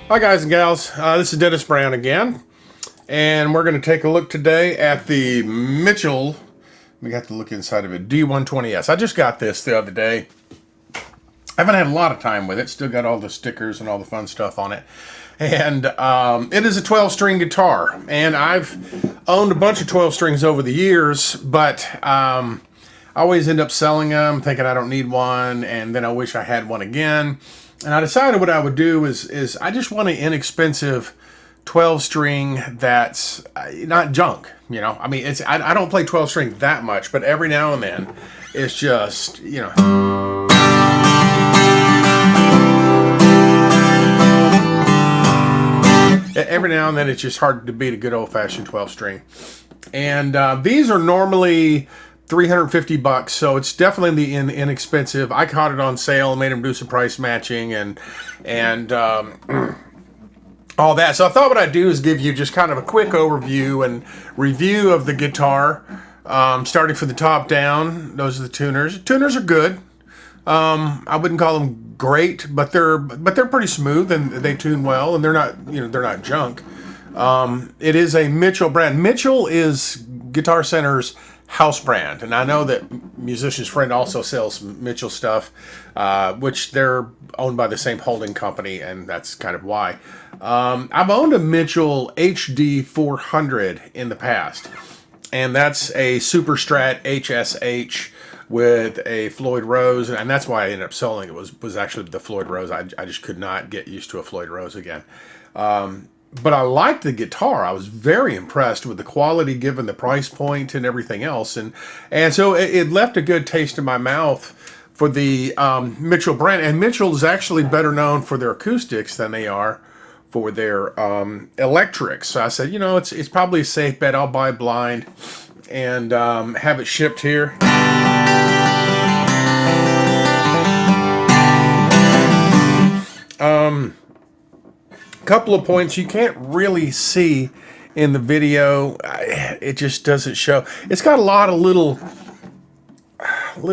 Hi guys and gals, this is Dennis Brown again, and we're going to take a look today at the Mitchell, we got to look inside of it, D120S. I just got this the other day. I haven't had a lot of time with it, still got all the stickers and all the fun stuff on it. And it is a 12-string guitar, and I've owned a bunch of 12 strings over the years, but I always end up selling them, thinking I don't need one, and then I wish I had one again. And I decided what I would do is I just want an inexpensive 12-string that's not junk, you know. I mean, I don't play 12 string that much, but every now and then it's just, you know. Every now and then it's just hard to beat a good old-fashioned 12-string. And these are normally $350, so it's definitely inexpensive. I caught it on sale and made them do some price matching and all that. So I thought what I'd do is give you just kind of a quick overview and review of the guitar, starting from the top down. Those are the tuners. Tuners are good. I wouldn't call them great, but they're pretty smooth and they tune well, and they're not junk. It is a Mitchell brand. Mitchell is Guitar Center's house brand, and I know that Musician's Friend also sells Mitchell stuff, which they're owned by the same holding company, and that's kind of why. I've owned a Mitchell HD 400 in the past, and that's a Super Strat HSH with a Floyd Rose, and that's why I ended up selling it. Was actually the Floyd Rose. I just could not get used to a Floyd Rose again. But I liked the guitar. I was very impressed with the quality given the price point and everything else. And so it left a good taste in my mouth for the Mitchell brand. And Mitchell is actually better known for their acoustics than they are for their electrics. So I said, you know, it's probably a safe bet. I'll buy blind and have it shipped here. Couple of points you can't really see in the video. It just doesn't show. It's got a lot of little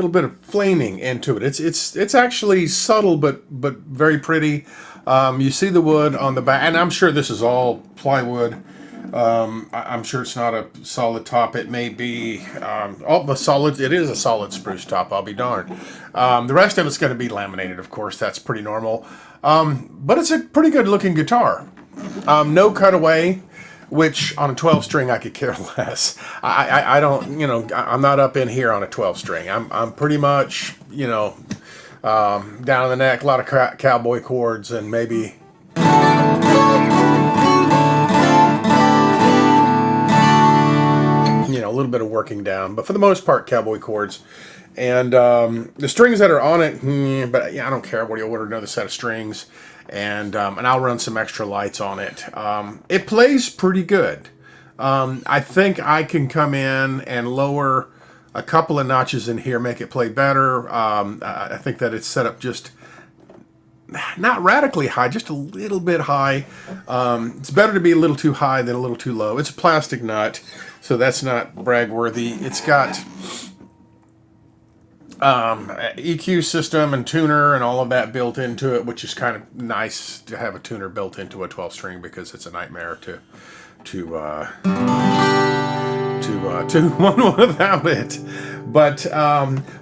bit of flaming into it. It's actually subtle but very pretty. You see the wood on the back, and I'm sure this is all plywood. I'm sure it's not a solid top. It may be it is a solid spruce top, I'll be darned. The rest of it's going to be laminated, of course. That's pretty normal. But it's a pretty good looking guitar. No cutaway, which on a 12 string I could care less. I don't, you know, I'm not up in here on a 12 string. I'm pretty much, you know, down the neck, a lot of cowboy chords, and maybe a little bit of working down, but for the most part, cowboy chords. And the strings that are on it, but yeah, I don't care. What do you order? Another set of strings, and I'll run some extra lights on it. It plays pretty good. I think I can come in and lower a couple of notches in here, make it play better. I think that it's set up just not radically high, just a little bit high. It's better to be a little too high than a little too low. It's a plastic nut, so that's not brag-worthy. It's got EQ system and tuner and all of that built into it, which is kind of nice to have a tuner built into a 12-string because it's a nightmare to one without it. But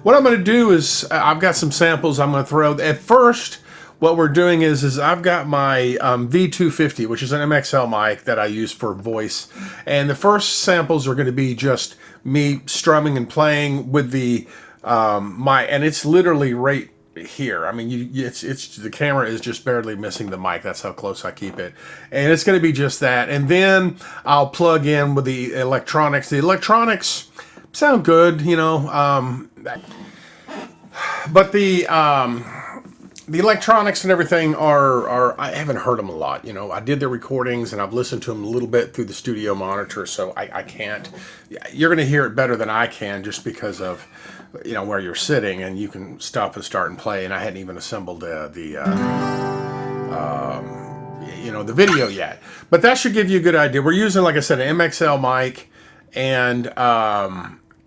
what I'm going to do is I've got some samples I'm going to throw. At first, what we're doing is I've got my V250, which is an MXL mic that I use for voice. And the first samples are going to be just me strumming and playing with the mic, and it's literally right here. I mean, it's the camera is just barely missing the mic. That's how close I keep it. And it's going to be just that. And then I'll plug in with the electronics. The electronics sound good, you know, but the electronics and everything are I haven't heard them a lot. You know, I did their recordings and I've listened to them a little bit through the studio monitor, so I can't. You're going to hear it better than I can just because of, you know, where you're sitting, and you can stop and start and play. And I hadn't even assembled the video yet, but that should give you a good idea. We're using, like I said, an MXL mic, and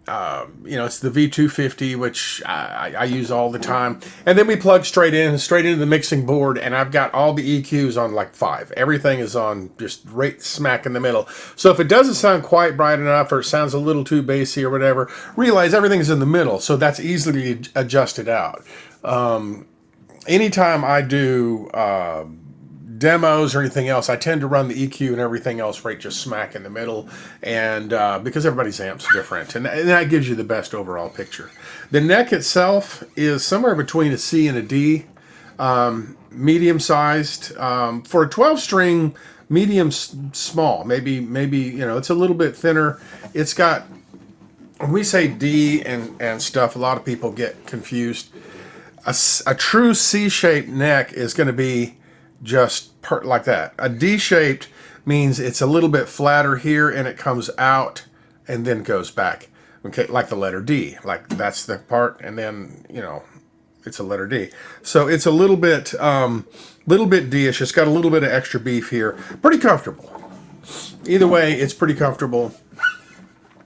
you know, it's the V250, which I use all the time. And then we plug straight into the mixing board, and I've got all the EQs on like 5. Everything is on just right smack in the middle. So if it doesn't sound quite bright enough, or it sounds a little too bassy or whatever, realize everything's in the middle, so that's easily adjusted out. Anytime I do demos or anything else, I tend to run the EQ and everything else right just smack in the middle, and because everybody's amp's different, and that gives you the best overall picture. The neck itself is somewhere between a C and a D, medium sized, for a 12-string, medium small, maybe you know, it's a little bit thinner. It's got, when we say D and stuff, a lot of people get confused. A true C-shaped neck is going to be just like that. A D-shaped means it's a little bit flatter here, and it comes out and then goes back. Okay, like the letter D. Like that's the part, and then, you know, it's a letter D. So it's a little bit D-ish. It's got a little bit of extra beef here. Pretty comfortable. Either way, it's pretty comfortable.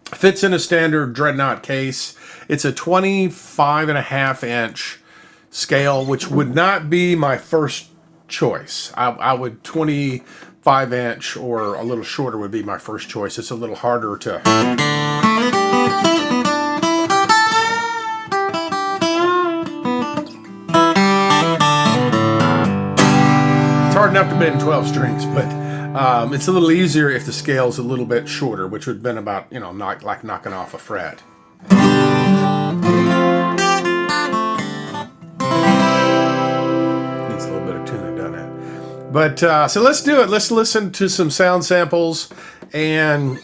Fits in a standard Dreadnought case. It's a 25.5-inch scale, which would not be my first choice. I would 25-inch or a little shorter would be my first choice. It's a little harder to. It's hard enough to bend 12 strings, but it's a little easier if the scale's a little bit shorter, which would have been about, you know, not like knocking off a fret. But so let's do it. Let's listen to some sound samples, and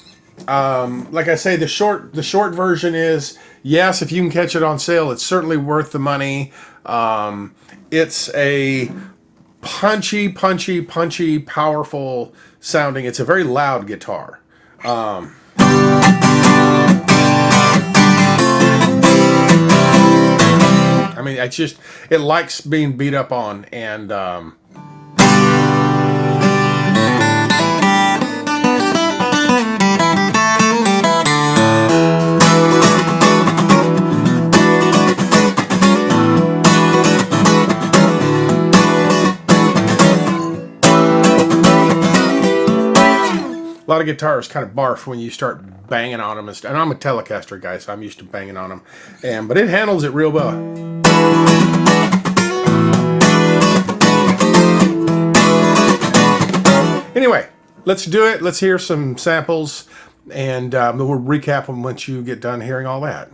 like I say, the short version is, yes, if you can catch it on sale, it's certainly worth the money. It's a punchy, powerful sounding. It's a very loud guitar. I mean, it likes being beat up on, and a lot of guitars kind of barf when you start banging on them, and I'm a Telecaster guy, so I'm used to banging on them. But it handles it real well. Anyway, let's do it. Let's hear some samples, and we'll recap them once you get done hearing all that.